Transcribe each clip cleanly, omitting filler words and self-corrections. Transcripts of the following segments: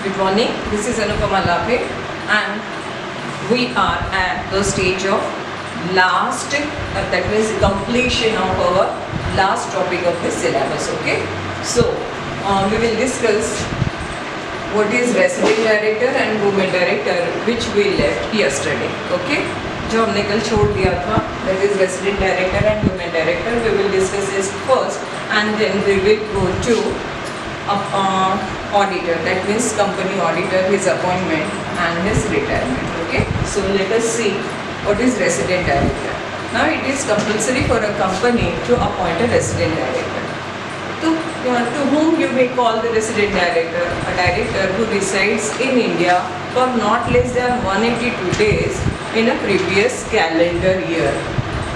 Good morning, this is Anupama Lapre and we are at the stage of last, that means completion of our last topic of the syllabus, okay. So, we will discuss what is resident director and movement director which we left yesterday, okay. जो हमने कल छोड़ दिया था, that is resident director and movement director, we will discuss this first and then we will go to auditor, that means company auditor, his appointment and his retirement, okay. So let us see what is resident director. Now it is compulsory for a company to appoint a resident director. To whom you may call the resident director? A director who resides in India for not less than 182 days in a previous calendar year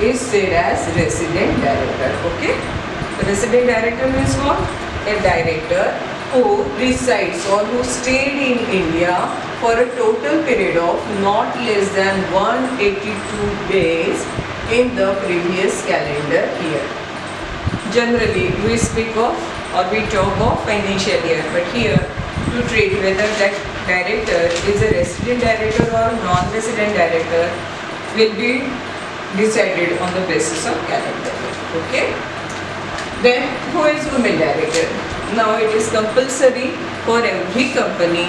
is said as resident director, okay. The resident director means what? A director who resides or who stayed in India for a total period of not less than 182 days in the previous calendar year. Generally, we speak of or we talk of financial year, but here to treat whether that director is a resident director or non-resident director will be decided on the basis of calendar year, okay. Then who is women director? Now it is compulsory for every company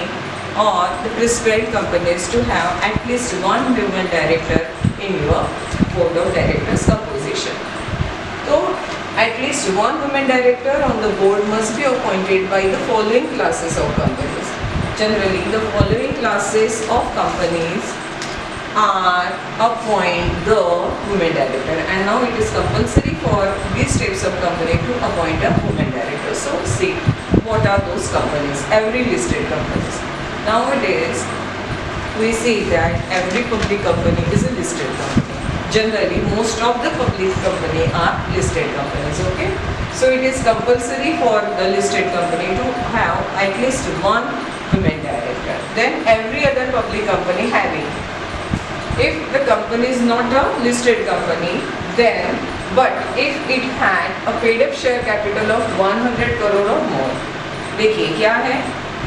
or the prescribed companies to have at least one woman director in your board of directors composition. So at least one woman director on the board must be appointed by the following classes of companies. Generally, the following classes of companies are appoint the women director, and now it is compulsory for these types of company to appoint a women director. So see, what are those companies? Every listed companies. Nowadays, we see that every public company is a listed company. Generally, most of the public company are listed companies, okay. So it is compulsory for the listed company to have at least one women director. Then every other public company having. If the company is not a listed company, then, but if it had a paid up share capital of 100 crore or more, देखिए क्या है,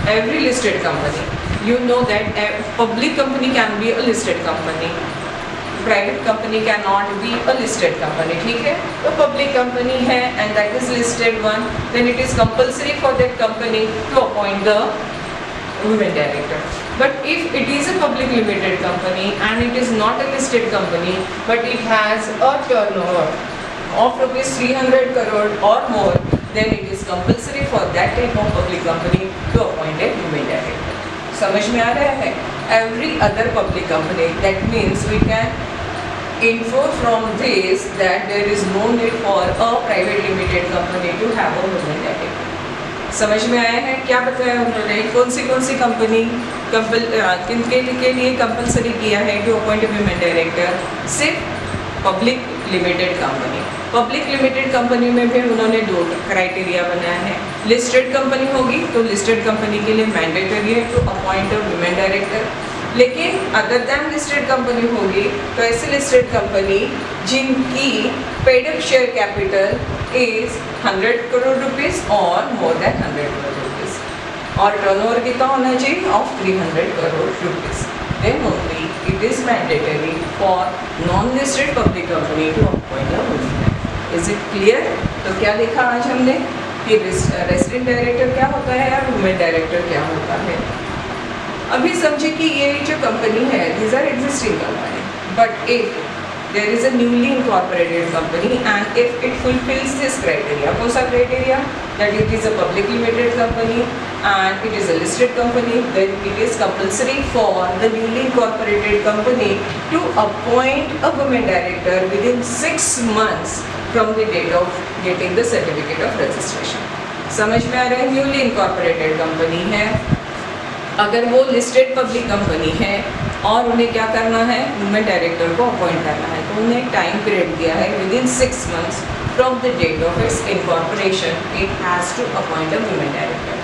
every listed company, you know that a public company can be a listed company, private company cannot be a listed company, ठीक है, तो public company है and that is listed one, then it is compulsory for that company to appoint the women director. But if it is a public limited company and it is not a listed company, but it has a turnover of rupees 300 crore or more, then it is compulsory for that type of public company to appoint a women director. समझ में आ रहा है? Every other public company, that means we can infer from this that there is no need for a private limited company to have a women director. समझ में आया है? क्या बताया उन्होंने? कौन सी कंपनी किनके के लिए कंपलसरी किया है टू अपॉइंट वुमेन डायरेक्टर? सिर्फ public limited company. Public limited company में भी उन्होंने दो क्राइटेरिया बनाया है. लिस्टेड कंपनी होगी तो लिस्टेड कंपनी के लिए मैंडेटरी है to appoint a women director. लेकिन अदर दैन लिस्टेड कंपनी होगी तो ऐसी लिस्टेड कंपनी जिनकी paid up share capital is 100 crore rupees or more than 100 crore rupees और turnover कितना होना चाहिए of 300 crore rupees. Then only it is mandatory for non-listed public company to appoint a woman. Is it clear? तो क्या देखा आज हमने कि रेसिडेंट डायरेक्टर क्या होता है और वुमेन डायरेक्टर क्या होता है. अभी समझे कि ये जो कंपनी है these are existing company, but if there is a newly incorporated company and if it fulfills this criteria, कौन सा criteria? That it is a public limited company and it is a listed company, then it is compulsory for the newly incorporated company to appoint a women director within 6 months from the date of getting the certificate of registration. समझ में आ रहा है? Newly incorporated company है, अगर वो listed public company है और उन्हें क्या करना है, वुमेन डायरेक्टर को अपॉइंट करना है, तो उन्हें टाइम पीरियड दिया है within 6 months from the date of its incorporation it has to appoint a women director.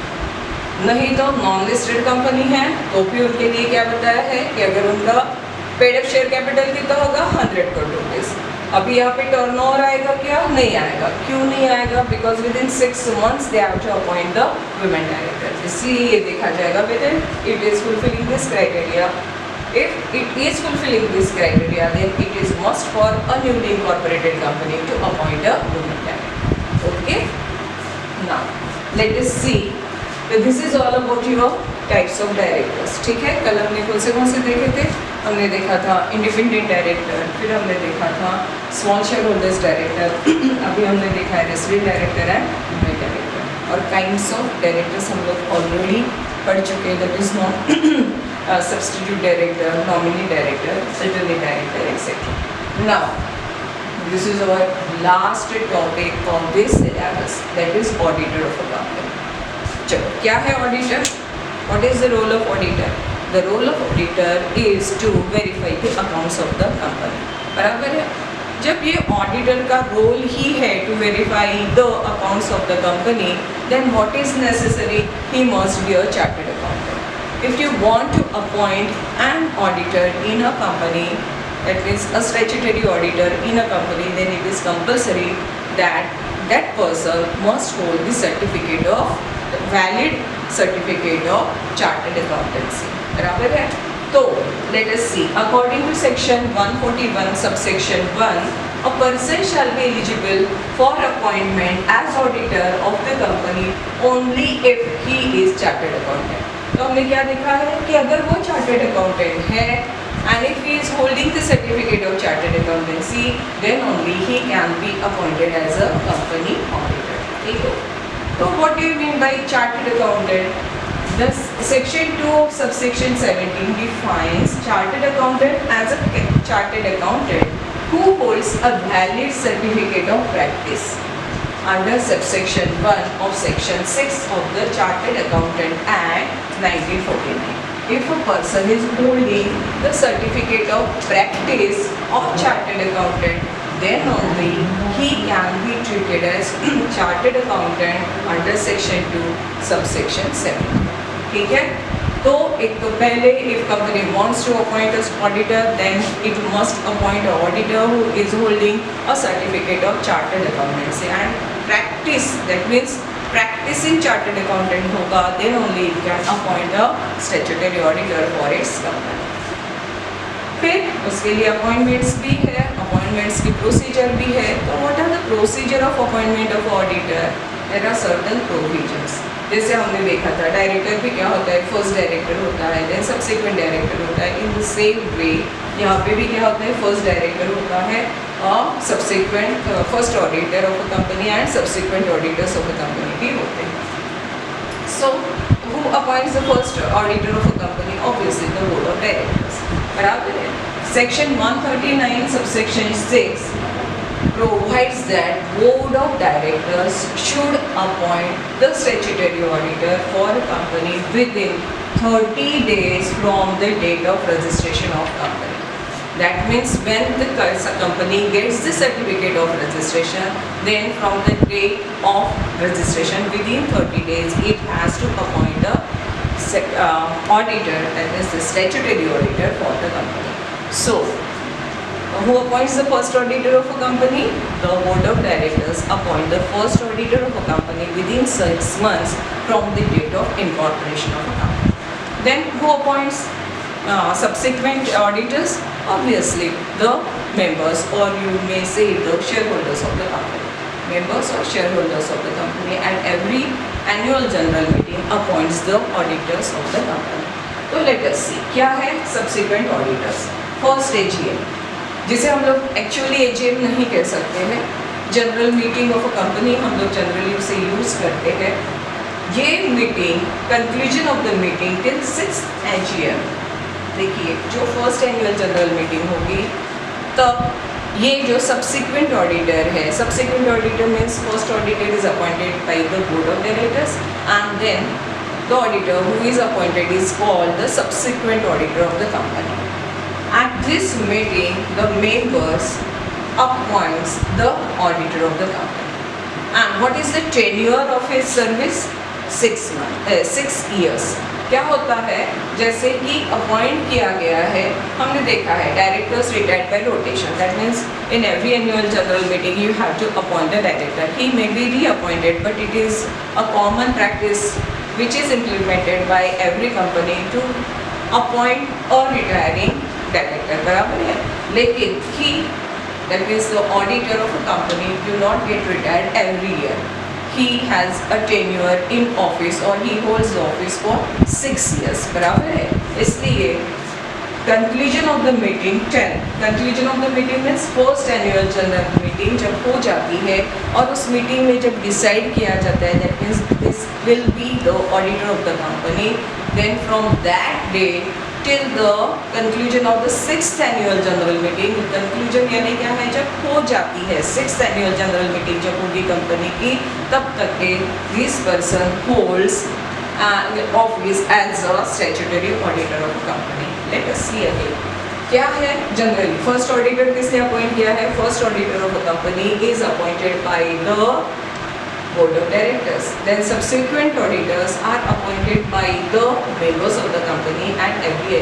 नहीं तो नॉन लिस्टेड कंपनी है तो भी उनके लिए क्या बताया है कि अगर उनका पेड अप शेयर कैपिटल कितना होगा 100 crore रुपीज़, अभी यहाँ पे टर्नओवर आएगा क्या? नहीं आएगा. क्यों नहीं आएगा? Because within 6 months they have to appoint the women director. इसलिए ये देखा जाएगा whether it is fulfilling this criteria. If it is fulfilling this criteria, then it is must for a newly incorporated company to appoint a woman director. Okay? Now, let us see. So this is all about your types of directors. ठीक है, कल हमने कौन से देखे थे? हमने देखा था इंडिपेंडेंट डायरेक्टर, फिर हमने देखा था स्मॉल शेयर होल्डर्स डायरेक्टर, अभी हमने देखा है resident director and women director. और काइंड्स ऑफ डायरेक्टर्स हम लोग ऑलरेडी पढ़ चुके हैं. That is not substitute director, nominee director, alternate director etcetera. Now this is our last topic of this syllabus, that is auditor of a company. चलो, क्या है auditor? What is the role of auditor? The role of auditor is to verify the accounts of the company. बराबर है? जब ये auditor का role ही है to verify the accounts of the company, then what is necessary? He must be a chartered accountant. If you want to appoint an auditor in a company, that means a statutory auditor in a company, then it is compulsory that that person must hold the certificate of valid certificate of chartered accountancy. बराबर है? तो let us see. According to section 141 subsection 1, a person shall be eligible for appointment as auditor of the company only if he is chartered accountant. तो हमने क्या देखा है कि अगर वो चार्टर्ड अकाउंटेंट है and if he is holding the certificate of chartered accountancy, then only he can be appointed as a company auditor. ठीक है? तो what do you mean by chartered accountant? The section 2 of subsection 17 defines chartered accountant as a chartered accountant who holds a valid certificate of practice under subsection 1 of section 6 of the Chartered Accountant Act 1949. If a person is holding the certificate of practice of chartered accountant, then only he can be treated as chartered accountant under section 2 subsection 7. ठीक है? तो एक तो पहले if company wants to appoint an auditor, then it must appoint an auditor who is holding a certificate of chartered accountancy and practice, that means practicing chartered accountant होगा, then only it can appoint a statutory auditor for its company. फिर उसके लिए appointments भी है, appointments की procedure भी है. तो what are the procedure of appointment of auditor? There are certain provisions. जैसे हमने देखा था डायरेक्टर भी क्या होता है, फर्स्ट डायरेक्टर होता है, देन सब्सिक्वेंट डायरेक्टर होता है. इन द सेम वे यहाँ पे भी क्या होता है, फर्स्ट डायरेक्टर होता है और subsequent first auditor of a company and subsequent auditors of a company भी होते हैं. सो who appoints the first auditor of a company? Obviously the board of directors. बराबर है? Section 139 subsection 6 provides that board of directors should appoint the statutory auditor for a company within 30 days from the date of registration of company. That means when the company gets the certificate of registration, then from the date of registration within 30 days it has to appoint a auditor, that is the statutory auditor for the company. So who appoints the first auditor of a company? The board of directors appoint the first auditor of a company within 6 months from the date of incorporation of a company. Then who appoints subsequent auditors? Obviously the members, or you may say the shareholders of the company. Members or shareholders of the company at every annual general meeting appoints the auditors of the company. तो let us see क्या है subsequent auditors. First AGM, जिसे हम लोग actually AGM नहीं कह सकते हैं, general meeting of a company हम लोग जनरली उसे यूज़ करते हैं. ये meeting conclusion of the meeting till 6th AGM. देखिए जो फर्स्ट एनुअल जनरल मीटिंग होगी तब ये जो सब्सिक्वेंट ऑडिटर है, subsequent auditor means first auditor is appointed by the board of directors and then the auditor who is appointed is called the subsequent auditor of the company. At this meeting, the members appoints the auditor of the company. And what is the tenure of his service? 6 years. क्या होता है, जैसे कि appoint किया गया है, हमने देखा है directors retired by rotation, that means in every annual general meeting you have to appoint the director, he may be reappointed but it is a common practice which is implemented by every company to appoint or retiring director, बराबर है। लेकिन he, that means the auditor of a company, do not get retired every year, he has a tenure in office और he holds the office for 6 years, बराबर है। इसलिए conclusion of the meeting 10, conclusion of the meeting means first annual general meeting जब हो जाती है और उस मीटिंग में जब डिसाइड किया जाता है, that means this will be the auditor of the company, then from that day till the conclusion of the 6th annual general meeting, conclusion यानी क्या है, जब हो जाती है 6th annual general meeting जब होगी कंपनी की, तब तक के this person holds office as a statutory auditor of the company. Let us see again. क्या है जनरली फर्स्ट ऑडिटर किसने अपॉइंट किया है, first auditor of the company is appointed by the board of directors, then subsequent auditors are appointed by the members of the company at every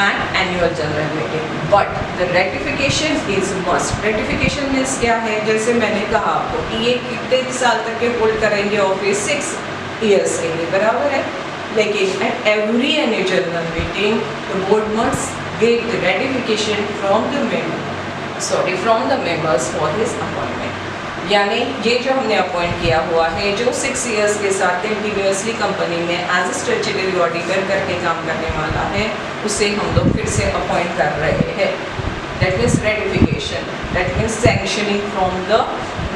annual general meeting, but the ratification is must. Ratification means क्या है, जैसे मैंने कहा आपको कि ये कितने साल तक के होल्ड करेंगे ऑफिस, 6 years के लिए, बराबर है। लेकिन at every annual general meeting the board must give the ratification from the members for his appointment। यानी ये जो हमने अपॉइंट किया हुआ है, जो 6 years के साथ कंटिन्यूसली कंपनी में एज ए स्टैट्यूटरी ऑडिटर करके काम करने वाला है, उसे हम लोग फिर से अपॉइंट कर रहे हैं। That means ratification, that means sanctioning from the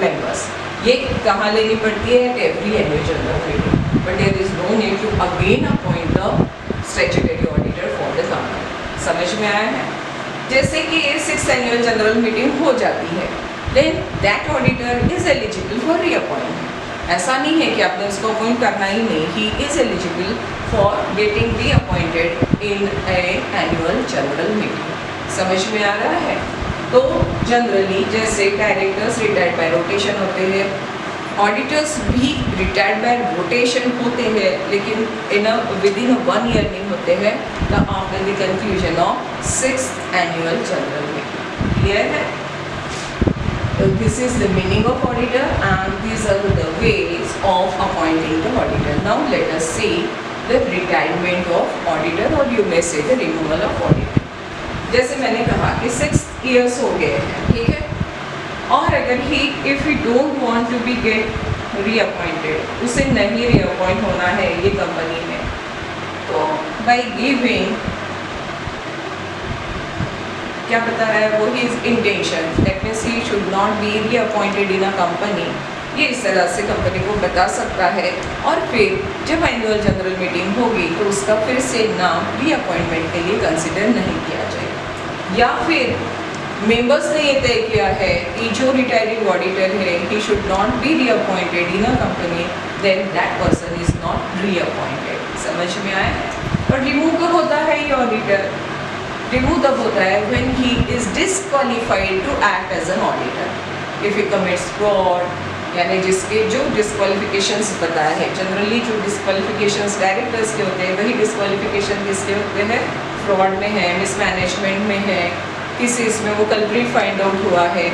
members. ये कहाँ लेनी पड़ती है, every annual general meeting, but there is no need to again appoint the statutory auditor for the company. समझ में आया है? जैसे कि ये 6th एनुअल जनरल मीटिंग हो जाती है, then that auditor is eligible for reappointment। ऐसा नहीं है कि आपने उसको अपॉइंट करना ही नहीं, he is eligible for getting reappointed in a annual general meeting। समझ में आ रहा है? तो जनरली जैसे डायरेक्टर्स रिटायर्ड बाय रोटेशन होते हैं, ऑडिटर्स भी रिटायर्ड बाय रोटेशन होते हैं, लेकिन विदिन 1 year नहीं होते हैं, the after the conclusion of 6th annual general meeting। Clear है? This is the meaning of auditor and these are the ways of appointing the auditor. Now let us see the retirement of auditor, or you may say the removal of auditor। जैसे मैंने कहा कि 6 years हो गए हैं, ठीक है, और अगर if he don't want to be get reappointed, उसे नहीं reappoint होना है ये कंपनी में, तो by giving क्या बता रहा है वो, his intention, that means he should not be reappointed in a company, ये इस तरह से कंपनी को बता सकता है। और फिर जब एनुअल जनरल मीटिंग होगी तो उसका फिर से नाम रीअपॉइंटमेंट के लिए कंसिडर नहीं किया जाएगा। या फिर मेंबर्स ने ये तय किया है कि जो रिटायरिंग ऑडिटर है he should not be reappointed in a company, then that person is not reappointed। समझ में आया है? और रिमूव कब होता है ये ऑडिटर? रिमूव तब होता है when he is disqualified to act as an auditor if he commits fraud, यानी जिसके जो डिस्क्वालिफिकेशंस बताया है, जनरली जो डिस्क्वालिफिकेशंस डायरेक्टर्स के होते हैं वही डिस्क्वालिफिकेशन किसके होते हैं, फ्रॉड में है, मिसमैनेजमेंट में है, किसी इसमें वो कल्प्रिट फाइंड आउट हुआ है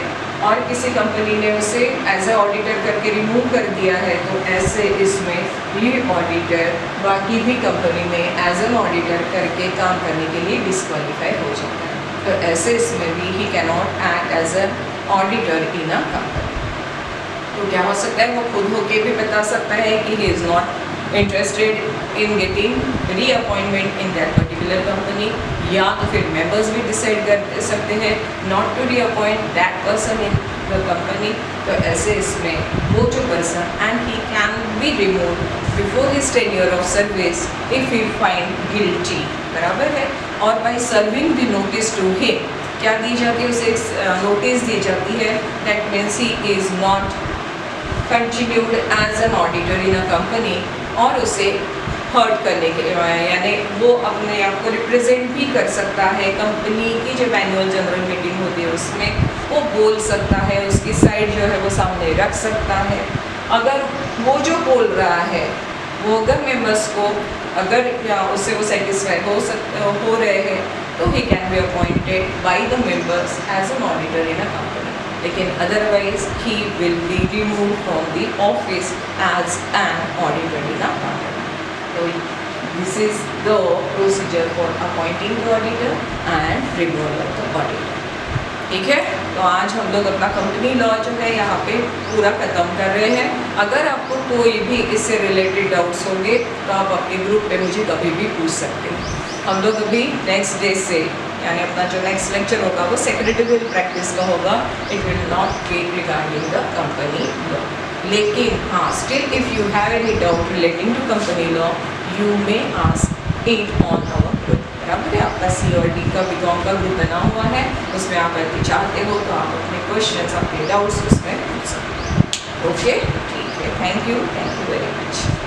और किसी कंपनी ने उसे एज ए ऑडिटर करके रिमूव कर दिया है, तो ऐसे इसमें ये ऑडिटर बाकी भी कंपनी में एज एन ऑडिटर करके काम करने के लिए डिस्क्वालीफाई हो जाता है। तो ऐसे इसमें भी he can not act as an auditor in a company. तो क्या हो सकता है, वो खुद होके भी बता सकता है कि he is not interested in getting reappointment in that particular company, या तो फिर मेंबर्स भी डिसाइड कर सकते हैं not to reappoint that person in the company. तो ऐसे इसमें वो जो person and he can be remove before his tenure of service if he find guilty, बराबर है। और by serving the notice to him, क्या दी जाती है, उसे नोटिस दी जाती है, that means he is not continued as an auditor in a company, और उसे हर्ट करने के लिए यानी वो अपने आप को रिप्रेजेंट भी कर सकता है कंपनी की जब एनुअल जनरल मीटिंग होती है उसमें वो बोल सकता है, उसकी साइड जो है वो सामने रख सकता है। अगर वो जो बोल रहा है वो अगर मेंबर्स को अगर उससे वो सेटिस्फाई हो रहे हैं तो he can be appointed by the members as an auditor in a company, लेकिन otherwise he will be remove from the office as an auditor in a company. तो this is the procedure for appointing the auditor and removal of the auditor. ठीक है, तो आज हम लोग अपना company law जो है यहाँ पे पूरा ख़त्म कर रहे हैं। अगर आपको कोई भी इससे रिलेटेड डाउट्स होंगे तो आप अपने ग्रुप पे मुझे कभी भी पूछ सकते हैं। हम लोग अभी नेक्स्ट डे से यानी अपना जो नेक्स्ट लेक्चर होगा वो सेक्रेटरियल प्रैक्टिस का होगा। It will not be regarding the company law, लेकिन हाँ still if you have any doubt relating to company law you may ask it on our group. बराबर है, आपका सी और डी का बिकॉम का ग्रुप बना हुआ है, उसमें आप अगर चाहते हो तो आप अपने क्वेश्चंस अपने डाउट्स उसमें पूछ सकते हो। ओके, ठीक है, थैंक यू वेरी मच।